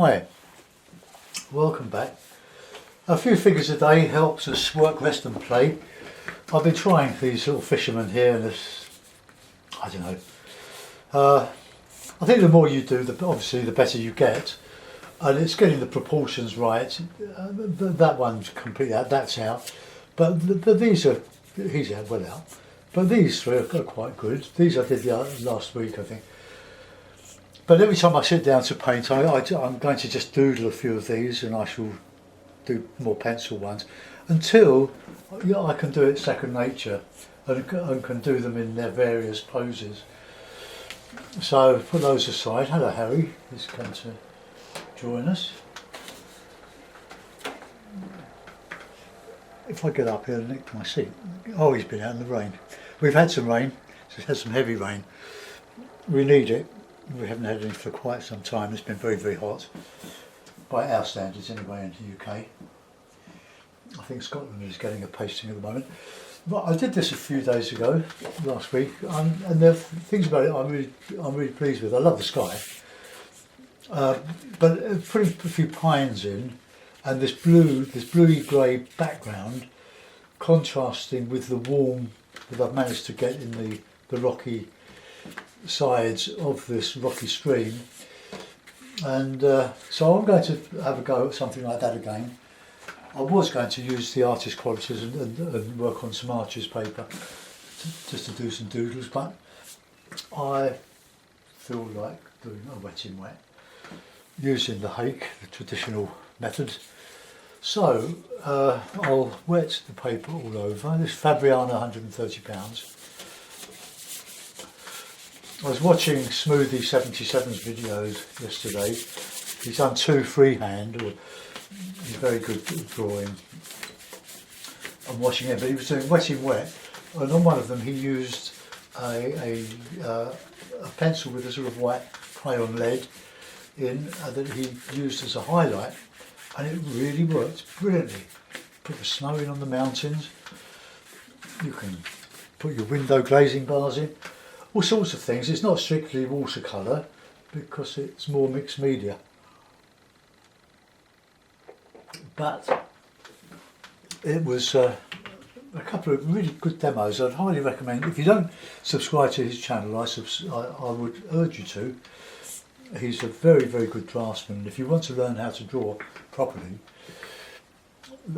Hi, welcome back. A few figures a day helps us work, rest and play. I've been trying these little fishermen here and I don't know. I think the more you do, obviously the better you get. And it's getting the proportions right. That one's completely out, that's out. But he's out, well out. But these three are quite good. These I did last week, I think. But every time I sit down to paint, I'm going to just doodle a few of these, and I shall do more pencil ones until I can do it second nature and can do them in their various poses. So put those aside. Hello, Harry. He's going to join us. If I get up here and nick my seat. Oh, he's been out in the rain. We've had some rain. We've had some heavy rain. We need it. We haven't had any for quite some time. It's been very, very hot, by our standards anyway, in the UK. I think Scotland is getting a pasting at the moment. But I did this a few days ago, last week, and there are things about it I'm really pleased with. I love the sky, but putting a few pines in, and this bluey grey background, contrasting with the warm that I've managed to get in the rocky sides of this rocky stream, and so I'm going to have a go at something like that again. I was going to use the artist qualities and work on some artist paper just to do some doodles, but I feel like doing a wet in wet using the hake, the traditional method. So I'll wet the paper all over. This Fabriano £130. I was watching Smoothie 77's videos yesterday. He's done two freehand. He's very good at drawing. I'm watching him, but he was doing wet in wet, and on one of them he used a pencil with a sort of white crayon lead in that he used as a highlight, and it really worked brilliantly. Put the snow in on the mountains. You can put your window glazing bars in. All sorts of things. It's not strictly watercolour because it's more mixed media. But it was a couple of really good demos. I'd highly recommend. If you don't subscribe to his channel, I would urge you to. He's a very, very good draftsman. If you want to learn how to draw properly,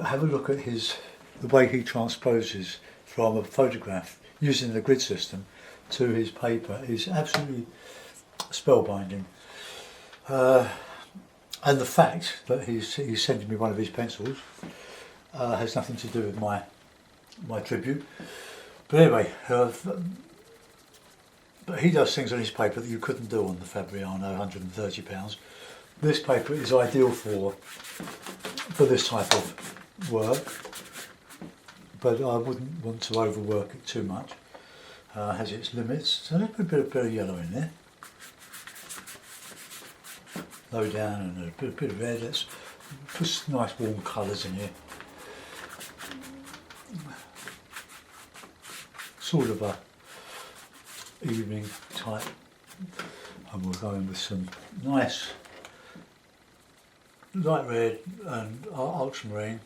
have a look at the way he transposes from a photograph using the grid system to his paper is absolutely spellbinding. And the fact that he's sending me one of his pencils has nothing to do with my tribute. But anyway, but he does things on his paper that you couldn't do on the Fabriano £130. This paper is ideal for this type of work, but I wouldn't want to overwork it too much. Has its limits, so let's put a bit of yellow in there, low down, and a bit of red. Let's put some nice warm colours in here, sort of a evening type, and we'll go in with some nice light red and ultramarine.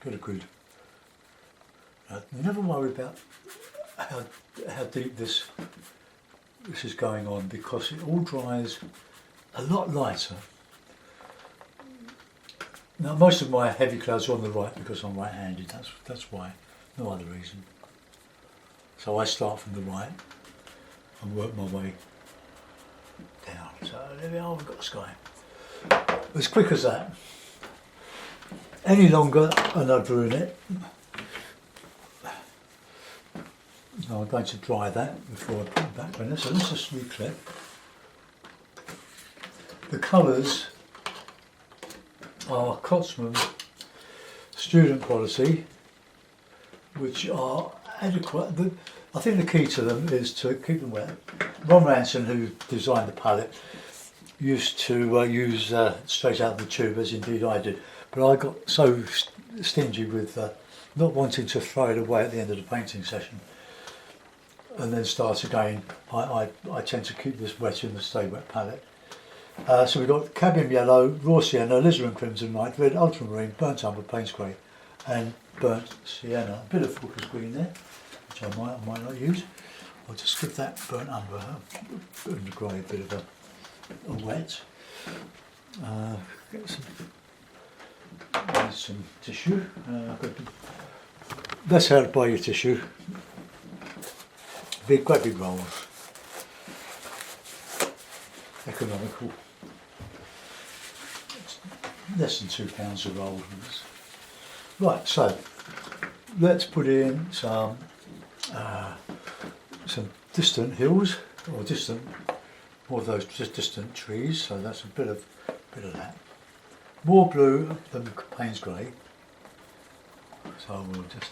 Get a good. Never worry about how deep this is going on, because it all dries a lot lighter. Now most of my heavy clouds are on the right because I'm right-handed, that's why, no other reason. So I start from the right and work my way down. So there we are, we've got the sky. As quick as that. Any longer and I'd ruin it. Now I'm going to dry that before I put it back in. So let's just reclip. The colours are Cotsman student quality, which are adequate. I think the key to them is to keep them wet. Ron Ranson, who designed the palette, used to use straight out of the tube, as indeed I did. But I got so stingy with not wanting to throw it away at the end of the painting session and then start again. I tend to keep this wet in the Stay Wet palette. So we've got cadmium yellow, raw sienna, alizarin crimson light, red ultramarine, burnt umber, Payne's grey, and burnt sienna. A bit of Fulker's green there, which I might not use. I'll just give that burnt umber and the grey a bit of a wet. Get some tissue. That's how to buy your tissue. Quite big rolls. Economical. It's less than £2 a roll. Right, so let's put in some distant hills, or more of those just distant trees. So that's a bit of that. More blue than Payne's grey. So we'll just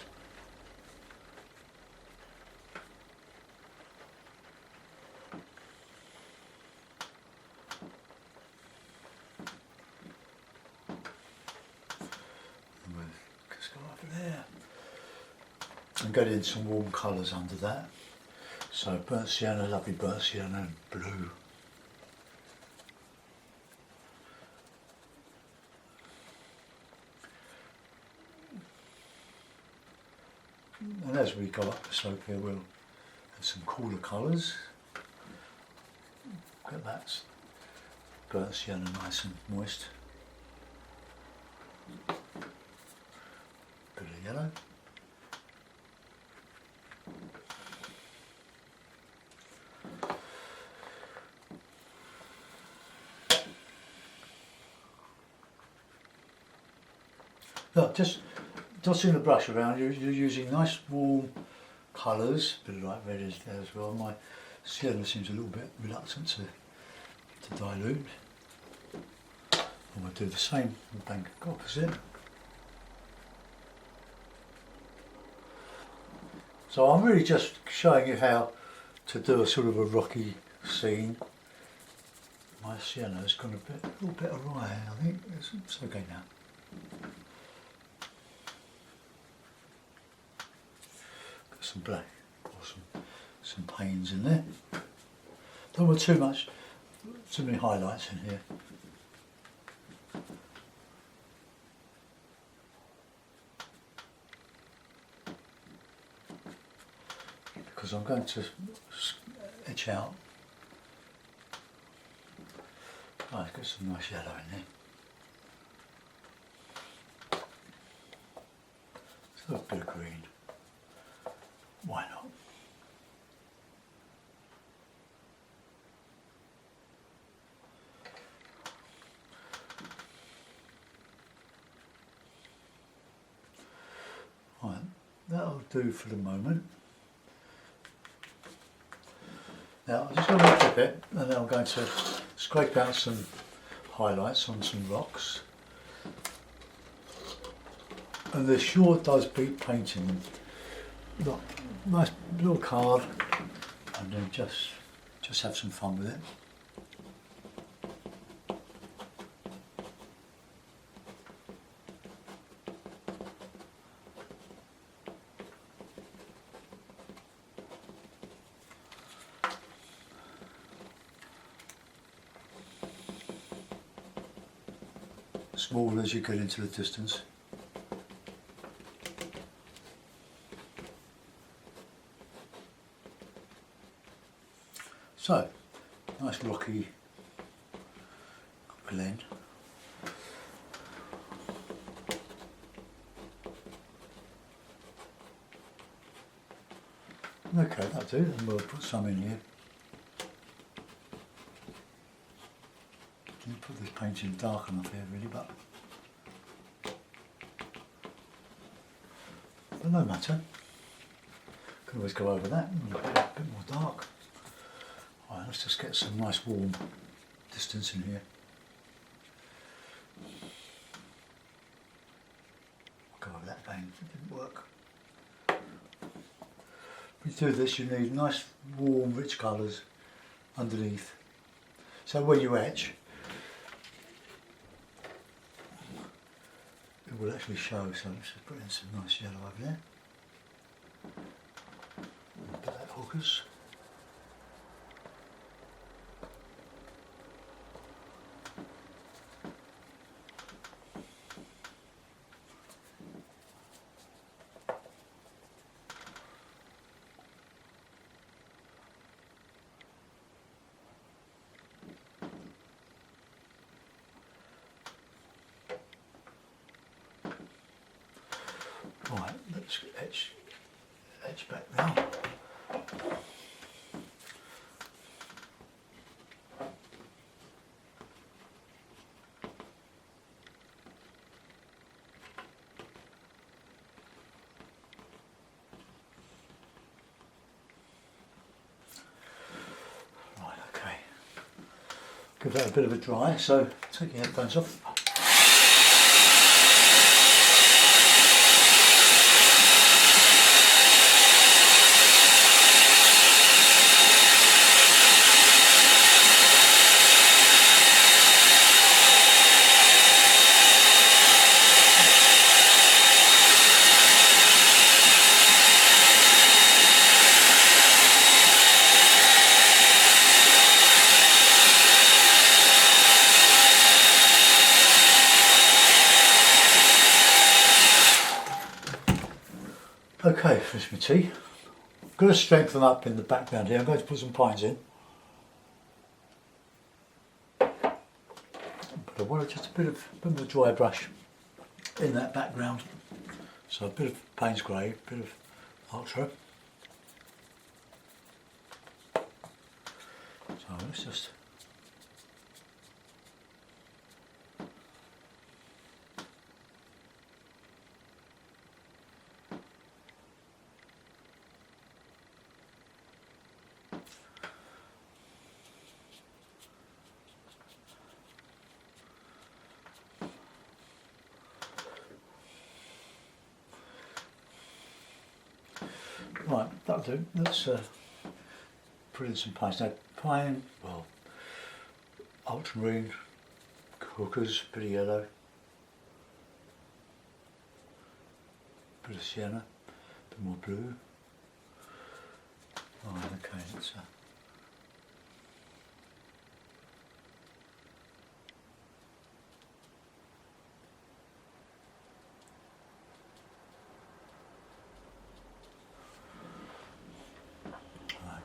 go over there and get in some warm colours under that. So burnt sienna, lovely burnt sienna, and blue. And as we go up the slope here, we'll have some cooler colours. Get that burnt sienna nice and moist. Bit of yellow. Look, just dotting the brush around, you're using nice warm colours, a bit of light red is there as well. My sienna seems a little bit reluctant to dilute. And we'll do the same with bank opposite. So I'm really just showing you how to do a sort of a rocky scene. My sienna's gone a little bit awry, I think. It's okay now. Got some black or some Paynes in there. Don't want too many highlights in here. Because I'm going to etch out. Oh, I've got some nice yellow in there. So a bit of green. Why not? Right, that'll do for the moment. Now I'm just going to flip it, and then I'm going to scrape out some highlights on some rocks. And this sure does beat painting. Look, nice little card, and then just have some fun with it. Small as you get into the distance. So, nice rocky glen. Okay, that'll do, and we'll put some in here. Didn't put this painting dark enough here really, but no matter. Can always go over that and a bit more dark. Right, let's just get some nice warm distance in here. I'll go over that bang, it didn't work. If you do this, you need nice warm rich colours underneath. So when you etch, it will actually show. So let's just put in some nice yellow over there. Put that focus. Let's etch back now. Right, okay. Give that a bit of a dry, so take your headphones off. Okay, finish my tea. I'm going to strengthen up in the background here. I'm going to put some pines in. But I want just a bit of a dry brush in that background. So a bit of Payne's Grey, a bit of Ultra. So let's just right, that'll do. Let's put in some pines. Now, pine, well, ultramarine, hookers, bit of yellow, bit of sienna, a bit more blue. Right, okay, let's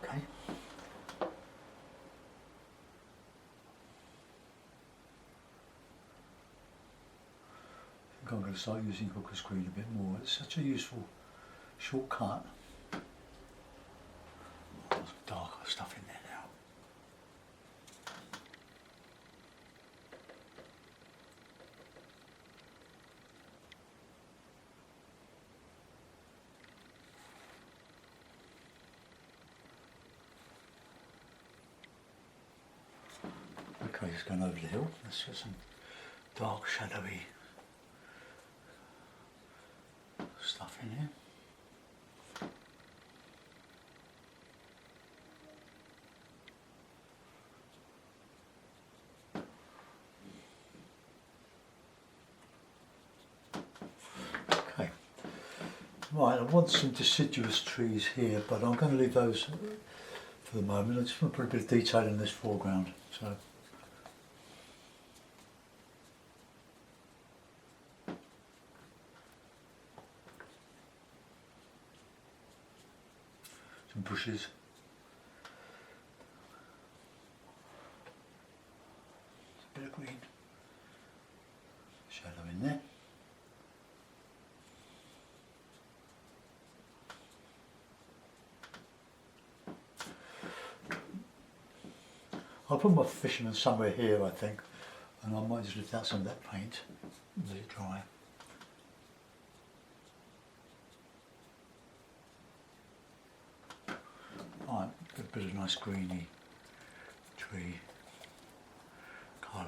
okay. I think I'm going to start using hooker's green a bit more. It's such a useful shortcut. There's some darker stuff in there now. Okay, just going over the hill. Let's get some dark, shadowy stuff in here. Okay, right, I want some deciduous trees here, but I'm going to leave those for the moment. I just want to put a bit of detail in this foreground. So. Some bushes. A bit of green. Shadow in there. I'll put my fisherman somewhere here, I think, and I might just lift out some of that paint and let it dry. Right, a bit of nice greeny tree colour.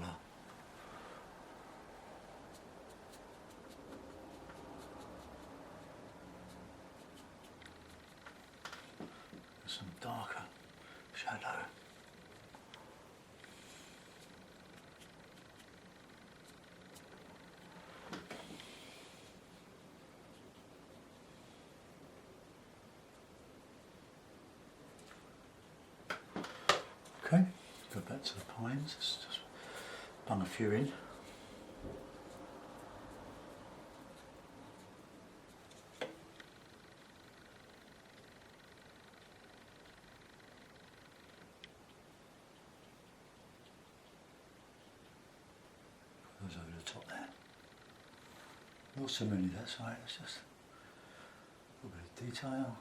Some darker shadow. Okay, go back to the pines. Let's just bung a few in. Those over the top there. Not so many that side, it's just detail.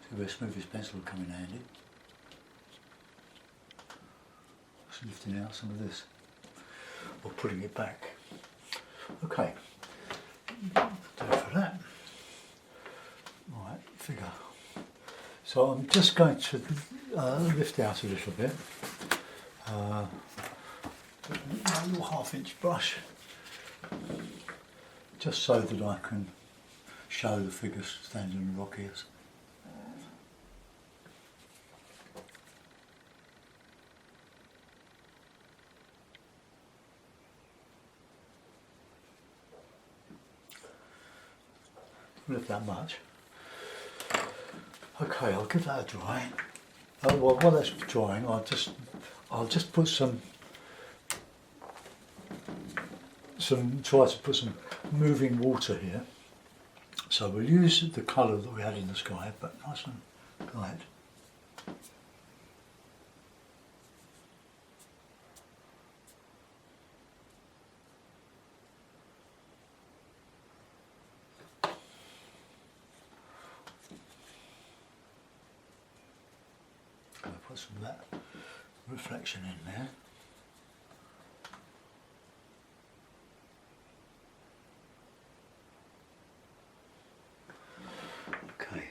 See where smooth pencil will come in handy. Just lifting out some of this, or putting it back. Okay, do it for that. Right, figure. So I'm just going to lift out a little bit. A little 1/2 inch brush, just so that I can show the figures standing on the rock ears. Lift that much. Okay, I'll give that a dry. Well, while that's drying, I'll just put try to put some moving water here. So we'll use the colour that we had in the sky, but nice and light. I'll put some of that reflection in there. Okay,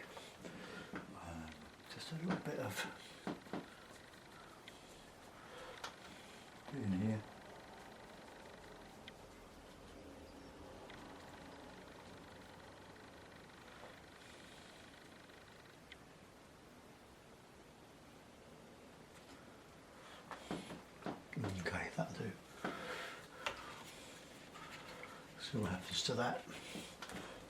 just a little bit of in here. Okay, that'll do. See what happens to that.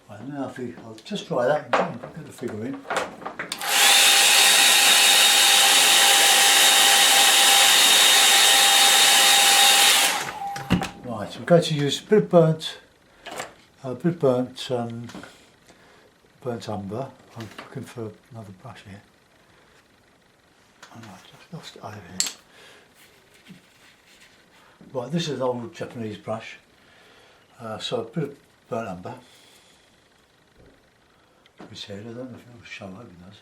Right, now I'll just try that and get the figure in. Right, we're going to use a bit of burnt umber. I'm looking for another brush here. Oh no, I've just lost it over here. Right, this is an old Japanese brush. So a bit of burnt umber. We said, I don't know if it will show, I hope it does.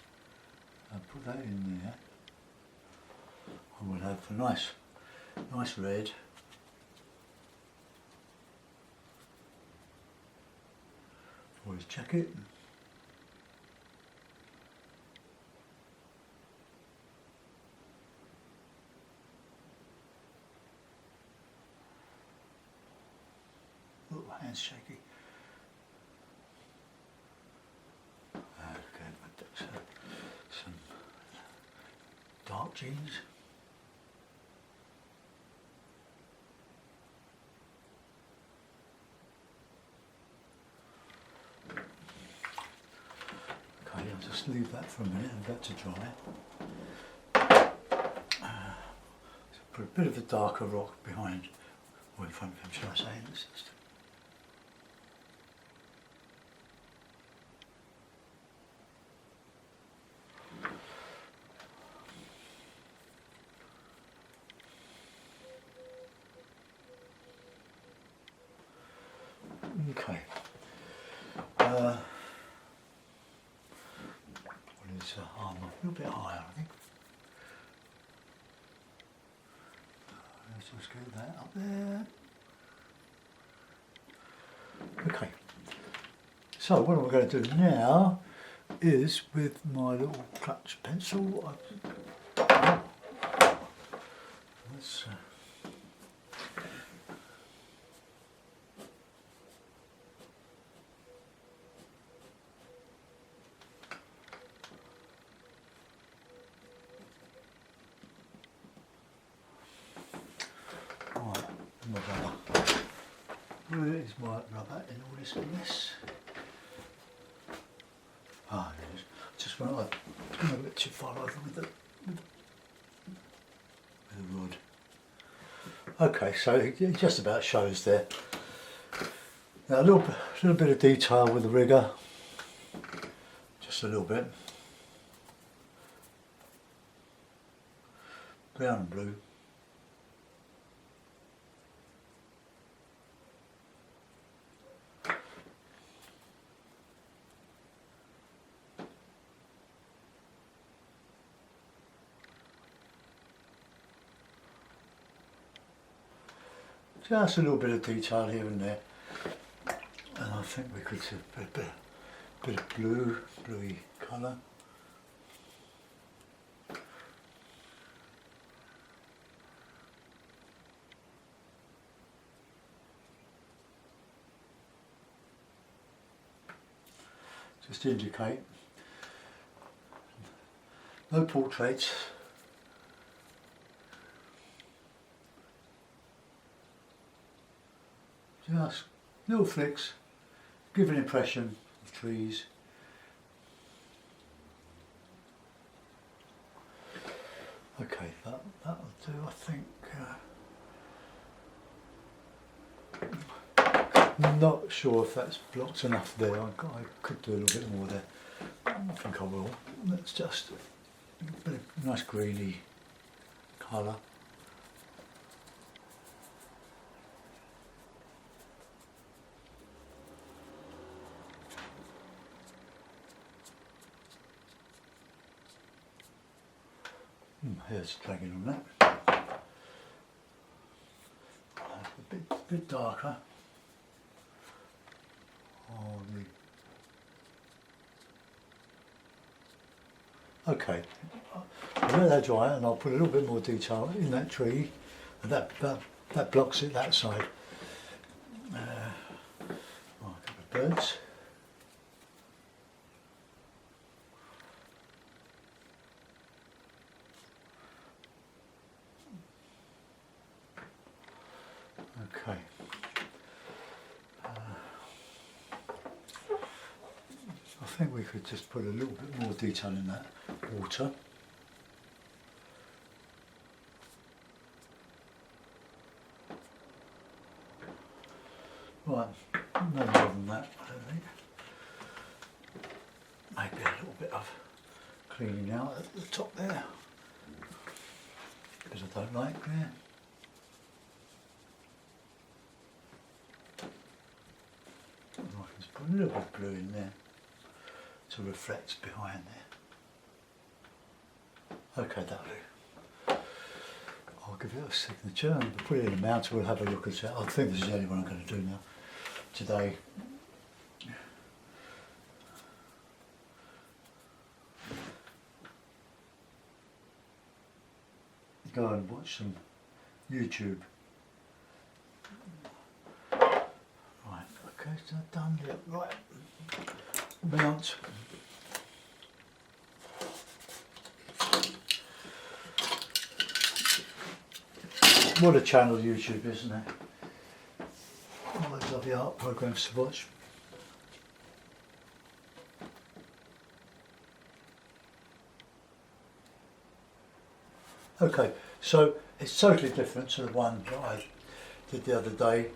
I'll put that in there. And we'll have a nice red. For his jacket. Oh, hand's shaky. Some dark jeans. Okay, I'll just leave that for a minute and that to dry. So put a bit of a darker rock behind, or in front of him, shall I say. Let's just okay. What is arm? A little bit higher, I think. Let's just get that up there. Okay. So what we're going to do now is with my little clutch pencil. Let's. My rubber. Where is my rubber in all this mess? Ah, there it is. Just went a bit too far over with the rod. Okay, so it just about shows there. Now a little bit of detail with the rigger. Just a little bit. brown and blue. Just a little bit of detail here and there, and I think we could see a bit of bluey colour. Just to indicate no portraits. Just little flicks, give an impression of trees. Okay, that'll do, I think. Not sure if that's blocked enough there. I could do a little bit more there. I think I will. Let's just a bit of nice greeny colour. Here's dragging on that. A bit darker. Okay, I'll let that dry and I'll put a little bit more detail in that tree, and that blocks it that side. A couple of birds. Okay. I think we could just put a little bit more detail in that water. Right, no more than that, I don't think. Maybe a little bit of cleaning out at the top there, because I don't like there. I can just put a little bit of blue in there to reflect behind there. Okay, that'll do. I'll give it a signature and put it in a mount. We'll have a look at it. I think this is the only one I'm going to do now today. Go and watch some YouTube. Right, okay, so done. Yeah, right. Mount. What a channel YouTube is, isn't it? All those lovely art programs to watch. Okay, so it's totally different to the one that I did the other day.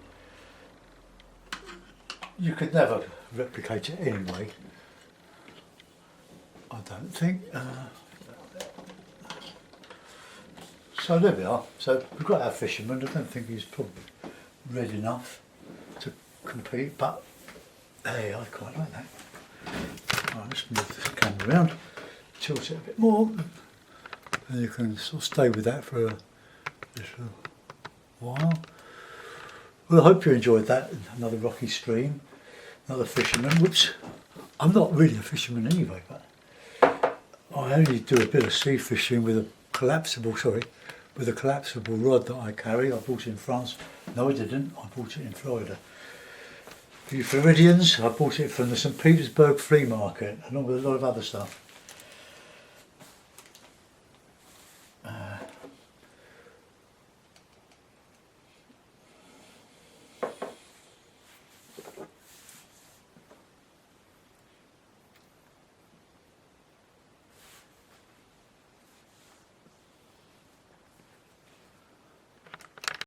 You could never replicate it anyway, I don't think. So there we are. So we've got our fisherman. I don't think he's probably red enough to compete, but hey, I quite like that. Right, let's move this camera around, tilt it a bit more, and you can sort of stay with that for a little while. Well, I hope you enjoyed that. Another rocky stream, another fisherman. Whoops, I'm not really a fisherman anyway, but I only do a bit of sea fishing with a collapsible rod that I carry. I bought it in France. No, I didn't. I bought it in Florida. For you Floridians, I bought it from the St. Petersburg flea market, along with a lot of other stuff.